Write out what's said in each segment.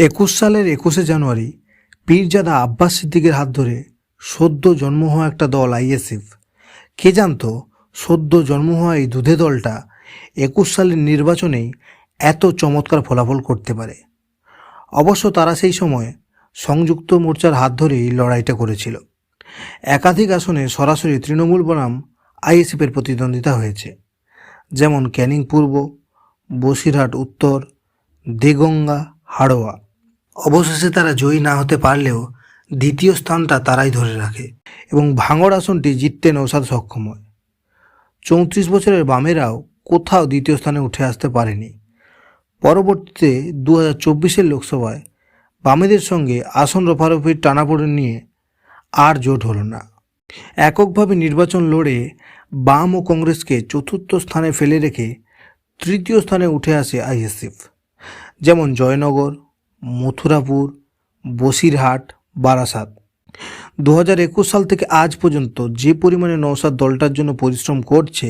21 সালের 21শে জানুয়ারি পীরজাদা আব্বাস সিদ্দিকের হাত ধরে সদ্য জন্ম হওয়া একটা দল আইএসএফ। কে জানত সদ্য জন্ম হওয়া এই দুধে দলটা 21 সালের নির্বাচনেই এত চমৎকার ফলাফল করতে পারে। অবশ্য তারা সেই সময় সংযুক্ত মোর্চার হাত ধরেই লড়াইটা করেছিল। একাধিক আসনে সরাসরি তৃণমূল বনাম আইএসএফের প্রতিদ্বন্দ্বিতা হয়েছে, যেমন ক্যানিং পূর্ব, বসিরহাট উত্তর, দেগঙ্গা, হাড়োয়া। অবশেষে তারা জয়ী না হতে পারলেও দ্বিতীয় স্থানটা তারাই ধরে রাখে এবং ভাঙড় আসনটি জিততে নৌসাদ সক্ষম হয়। 34 বছরের বামেরাও কোথাও দ্বিতীয় স্থানে উঠে আসতে পারেনি। পরবর্তীতে 2024 লোকসভায় বামেদের সঙ্গে আসন রফারফির টানাপোড়েন নিয়ে আর জোট হলো না। এককভাবে নির্বাচন লড়ে বাম ও কংগ্রেসকে চতুর্থ স্থানে ফেলে রেখে তৃতীয় স্থানে উঠে আসে আইএসএফ, যেমন জয়নগর, মথুরাপুর, বসিরহাট, বারাসাত। 2021 সাল থেকে আজ পর্যন্ত যে পরিমাণে নওশাদ দলটার জন্য পরিশ্রম করছে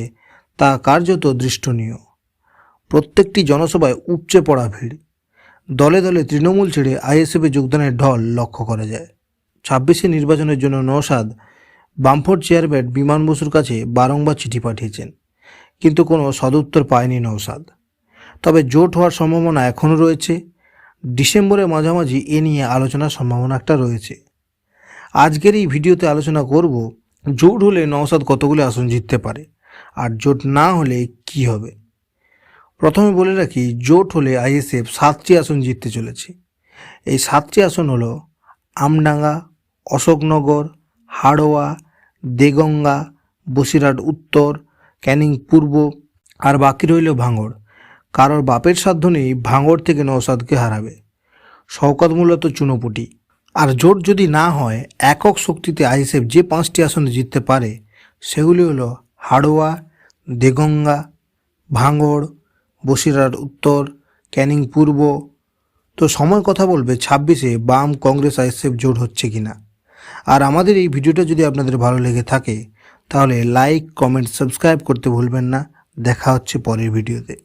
তা কার্যত দৃষ্টনীয়। প্রত্যেকটি জনসভায় উপচে পড়া ভিড়। দলে দলে তৃণমূল ছেড়ে আইএসএফে যোগদানের ঢল লক্ষ্য করা যায়। 26শে নির্বাচনের জন্য নওশাদ বামফ্রন্ট চেয়ারম্যান বিমান বসুর কাছে বারংবার চিঠি পাঠিয়েছেন, কিন্তু কোনো সদুত্তর পায়নি নওশাদ। তবে জোট হওয়ার সম্ভাবনা এখনও রয়েছে। ডিসেম্বরের মাঝামাঝি এ নিয়ে আলোচনার সম্ভাবনা একটা রয়েছে। আজকের এই ভিডিওতে আলোচনা করব জোট হলে নওশাদ কতগুলো আসন জিততে পারে আর জোট না হলে কি হবে। প্রথমে বলে রাখি, জোট হলে আইএসএফ 7টি আসন জিততে চলেছে। এই 7টি আসন হলো আমডাঙ্গা, অশোকনগর, হাড়োয়া, দেগঙ্গা, বসিরহাট উত্তর, ক্যানিং পূর্ব আর বাকি রইল ভাঙড়। কারোর বাপের সাধ্য নেই ভাঙড় থেকে নওশাদকে হারাবে। শওকত মূলত চুনোপুটি। আর জোট যদি না হয় একক শক্তিতে আইএসএফ যে 5টি আসনে জিততে পারে সেগুলি হলো হাড়োয়া, দেগঙ্গা, ভাঙড়, বসিরহাট উত্তর, ক্যানিং পূর্ব। তো সময় কথা বলবে 26শে বাম কংগ্রেস আইএসএফ জোট হচ্ছে কিনা। আর আমাদের এই ভিডিওটা যদি আপনাদের ভালো লেগে থাকে তাহলে লাইক, কমেন্ট, সাবস্ক্রাইব করতে ভুলবেন না। দেখা হচ্ছে পরের ভিডিওতে।